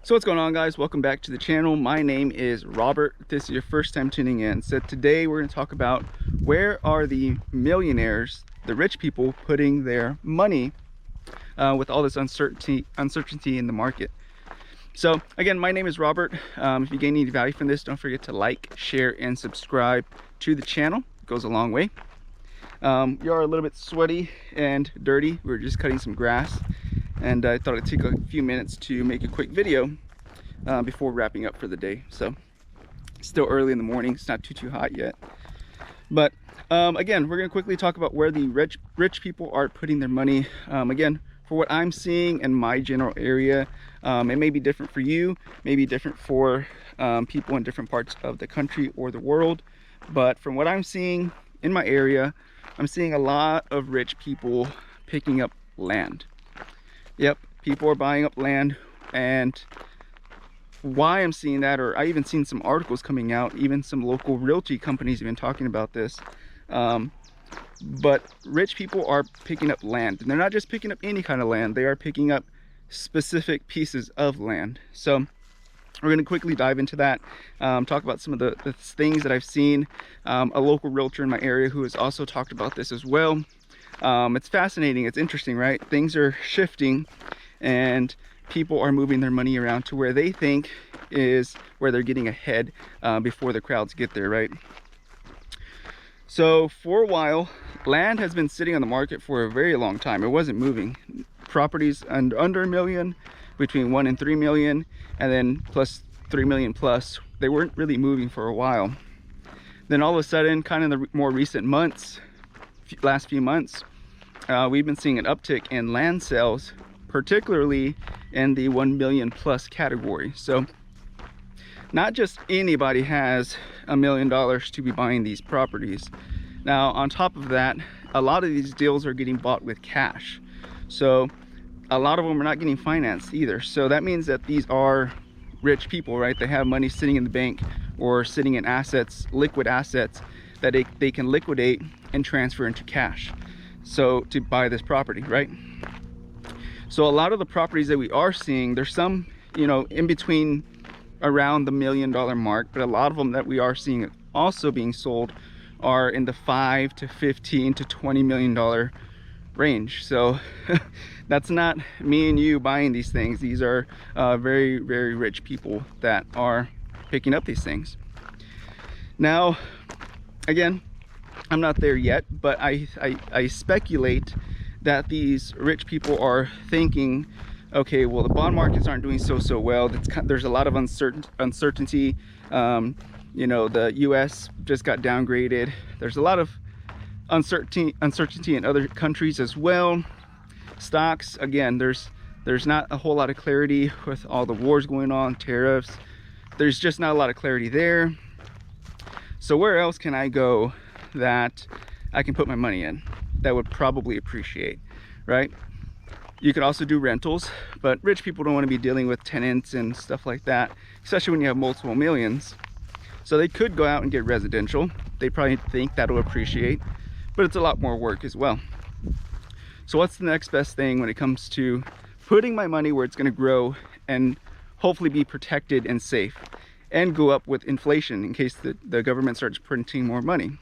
So what's going on, guys? Welcome back to the channel. My name is Robert. If this is your first time tuning in. So today we're going to talk about where are the millionaires, the rich people, putting their money with all this uncertainty in the market. So again, my name is Robert. If you gain any value from this, don't forget to like, share, and subscribe to the channel. It goes a long way. We are a little bit sweaty and dirty. We're just cutting some grass, and I thought I'd take a few minutes to make a quick video before wrapping up for the day. So still early in the morning, it's not too hot yet, but again, we're going to quickly talk about where the rich people are putting their money. Again, for what I'm seeing in my general area, it may be different for you, maybe different for people in different parts of the country or the world, but from what I'm seeing in my area, I'm seeing a lot of rich people picking up land. Yep, people are buying up land. And why I'm seeing that, or I even seen some articles coming out, even some local realty companies have been talking about this, but rich people are picking up land, and they're not just picking up any kind of land, they are picking up specific pieces of land. So we're going to quickly dive into that, talk about some of the things that I've seen. A local realtor in my area who has also talked about this as well. It's fascinating, it's interesting, right? Things are shifting and people are moving their money around to where they think is where they're getting ahead before the crowds get there, right? So for a while, land has been sitting on the market for a very long time. It wasn't moving. Properties under $1 million, between 1 and 3 million, and then plus 3 million plus, they weren't really moving for a while. Then all of a sudden, kind of the more recent months, last few months, we've been seeing an uptick in land sales, particularly in the 1 million plus category. So not just anybody has $1 million to be buying these properties. Now on top of that, a lot of these deals are getting bought with cash, so a lot of them are not getting financed either. So that means that these are rich people, right? They have money sitting in the bank or sitting in assets, liquid assets, that they can liquidate and transfer into cash, so to buy this property, right? So a lot of the properties that we are seeing, there's some, you know, in between around the $1 million mark, but a lot of them that we are seeing also being sold are in the $5 to $15 to $20 million range. So that's not me and you buying these things. These are very rich people that are picking up these things. Now again, I'm not there yet, but I speculate that these rich people are thinking, okay, well, the bond markets aren't doing so well. There's a lot of uncertainty. You know, the US just got downgraded. There's a lot of uncertainty in other countries as well. Stocks, again, there's not a whole lot of clarity with all the wars going on, tariffs. There's just not a lot of clarity there. So where else can I go that I can put my money in that would probably appreciate, right? You could also do rentals, but rich people don't want to be dealing with tenants and stuff like that, especially when you have multiple millions. So they could go out and get residential. They probably think that'll appreciate, but it's a lot more work as well. So what's the next best thing when it comes to putting my money where it's going to grow and hopefully be protected and safe and go up with inflation in case the government starts printing more money?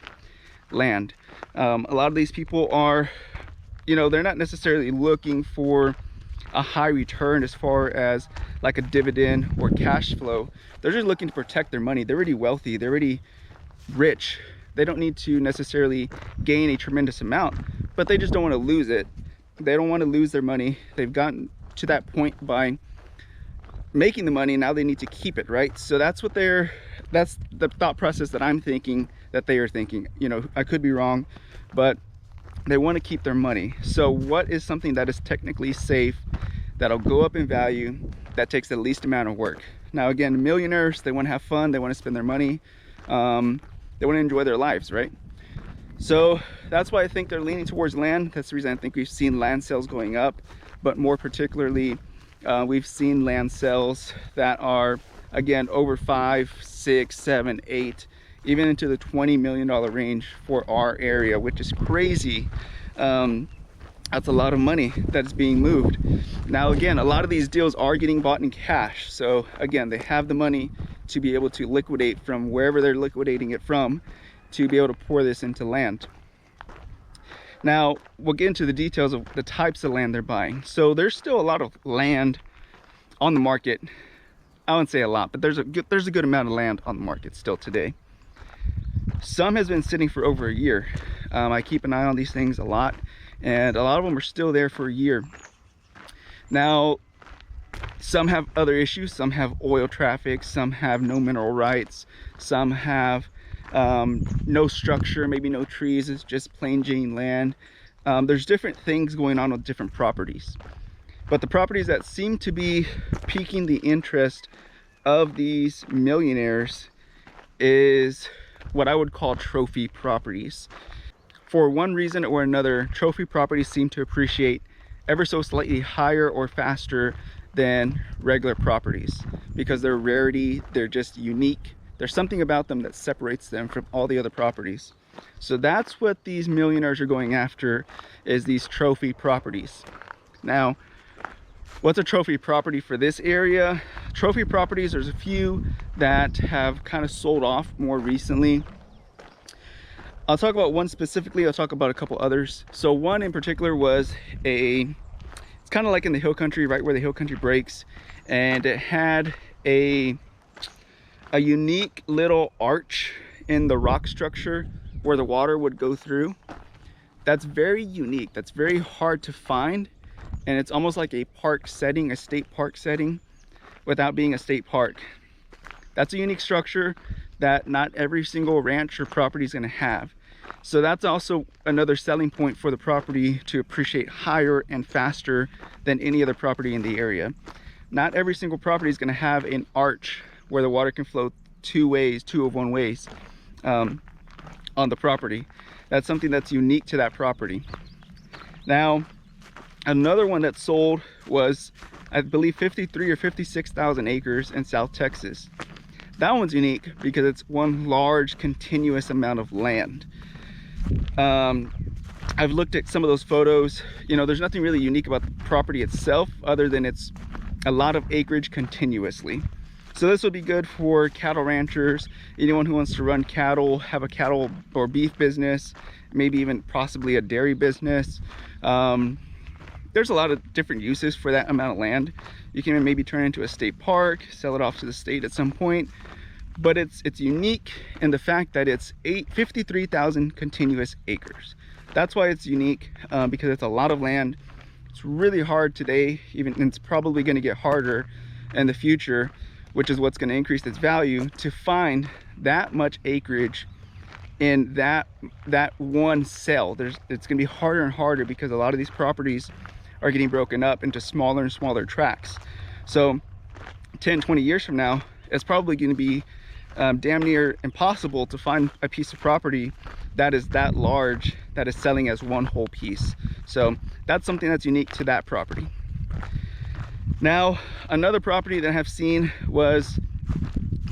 Land. A lot of these people are, you know, they're not necessarily looking for a high return as far as like a dividend or cash flow. They're just looking to protect their money. They're already wealthy, they're already rich. They don't need to necessarily gain a tremendous amount, but they just don't want to lose it. They don't want to lose their money. They've gotten to that point by making the money, now they need to keep it, right? So that's the thought process that I'm thinking that they are thinking. You know, I could be wrong, but they want to keep their money. So what is something that is technically safe, that'll go up in value, that takes the least amount of work? Now again, millionaires, they want to have fun, they want to spend their money, they want to enjoy their lives, right? So that's why I think they're leaning towards land. That's the reason I think we've seen land sales going up, but more particularly we've seen land sales that are, again, over 5, 6, 7, 8, even into the $20 million range for our area, which is crazy. That's a lot of money that's being moved. Now again, a lot of these deals are getting bought in cash, so again, they have the money to be able to liquidate from wherever they're liquidating it from to be able to pour this into land. Now we'll get into the details of the types of land they're buying. So there's still a lot of land on the market. I wouldn't say a lot, but there's a good amount of land on the market still today. Some has been sitting for over a year. I keep an eye on these things a lot, and a lot of them are still there for a year. Now, some have other issues. Some have oil traffic, some have no mineral rights, some have no structure, maybe no trees, it's just plain Jane land. There's different things going on with different properties. But the properties that seem to be piquing the interest of these millionaires is what I would call trophy properties. For one reason or another, trophy properties seem to appreciate ever so slightly higher or faster than regular properties because they're rarity, they're just unique. There's something about them that separates them from all the other properties. So that's what these millionaires are going after, is these trophy properties. Now, what's a trophy property for this area? Trophy properties, there's a few that have kind of sold off more recently. I'll talk about one specifically, I'll talk about a couple others. So one in particular was it's kind of like in the hill country, right where the hill country breaks, and it had a unique little arch in the rock structure where the water would go through. That's very unique, that's very hard to find, and it's almost like a park setting, a state park setting, without being a state park. That's a unique structure that not every single ranch or property is going to have. So that's also another selling point for the property to appreciate higher and faster than any other property in the area. Not every single property is going to have an arch where the water can flow two of one ways on the property. That's something that's unique to that property. Now, another one that sold was, I believe, 53 or 56,000 acres in South Texas. That one's unique because it's one large continuous amount of land. I've looked at some of those photos. You know, there's nothing really unique about the property itself other than it's a lot of acreage continuously. So this would be good for cattle ranchers, anyone who wants to run cattle, have a cattle or beef business, maybe even possibly a dairy business. There's a lot of different uses for that amount of land. You can maybe turn it into a state park, sell it off to the state at some point. But it's unique in the fact that it's 53,000 continuous acres. That's why it's unique, because it's a lot of land. It's really hard today, and it's probably going to get harder in the future, which is what's going to increase its value, to find that much acreage in that one sale. It's going to be harder and harder because a lot of these properties are getting broken up into smaller and smaller tracts. So 10, 20 years from now, it's probably going to be damn near impossible to find a piece of property that is that large that is selling as one whole piece. So that's something that's unique to that property. Now, another property that I've seen was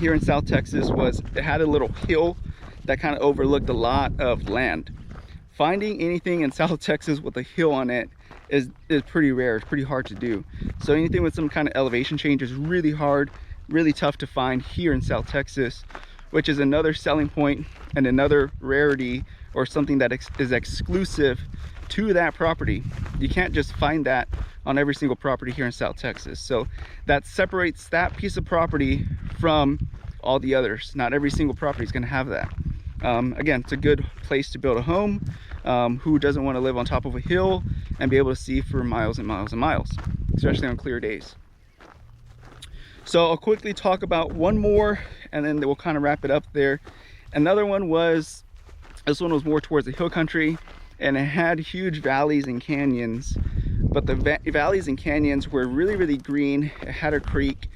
here in South Texas, it had a little hill that kind of overlooked a lot of land. Finding anything in South Texas with a hill on it is pretty rare. It's pretty hard to do. So anything with some kind of elevation change is really hard, really tough to find here in South Texas, which is another selling point and another rarity, or something that is exclusive to that property. You can't just find that on every single property here in South Texas. So that separates that piece of property from all the others. Not every single property is going to have that. Again, it's a good place to build a home. Who doesn't want to live on top of a hill and be able to see for miles and miles and miles, especially on clear days? So I'll quickly talk about one more, and then we'll kind of wrap it up there. Another one was, this one was more towards the hill country, and it had huge valleys and canyons, but the valleys and canyons were really, really green. It had a creek,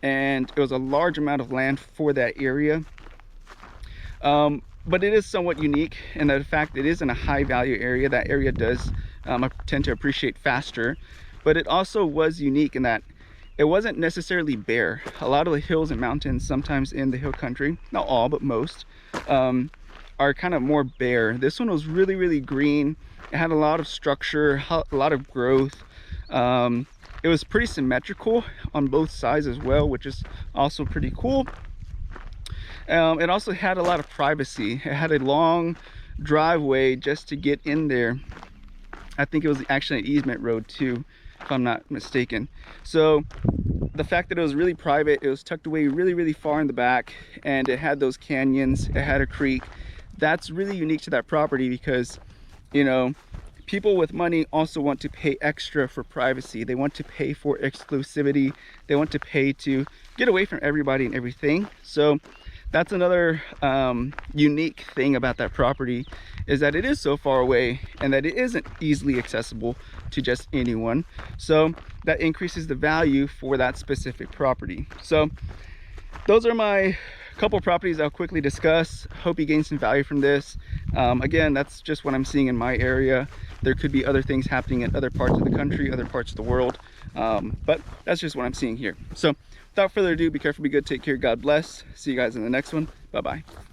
and it was a large amount of land for that area. But it is somewhat unique in the fact it is in a high value area. That area does tend to appreciate faster, but it also was unique in that it wasn't necessarily bare. A lot of the hills and mountains, sometimes in the hill country, not all, but most, are kind of more bare. This one was really, really green. It had a lot of structure, a lot of growth. It was pretty symmetrical on both sides as well, which is also pretty cool. It also had a lot of privacy. It had a long driveway just to get in there. I think it was actually an easement road too, if I'm not mistaken. So the fact that it was really private, it was tucked away really, really far in the back, and it had those canyons, it had a creek. That's really unique to that property because, you know, people with money also want to pay extra for privacy. They want to pay for exclusivity. They want to pay to get away from everybody and everything. So that's another unique thing about that property, is that it is so far away and that it isn't easily accessible to just anyone. So that increases the value for that specific property. So those are my couple properties I'll quickly discuss. Hope you gained some value from this. Again, that's just what I'm seeing in my area. There could be other things happening in other parts of the country, other parts of the world, but that's just what I'm seeing here. So without further ado, be careful, be good, take care, God bless. See you guys in the next one. Bye-bye.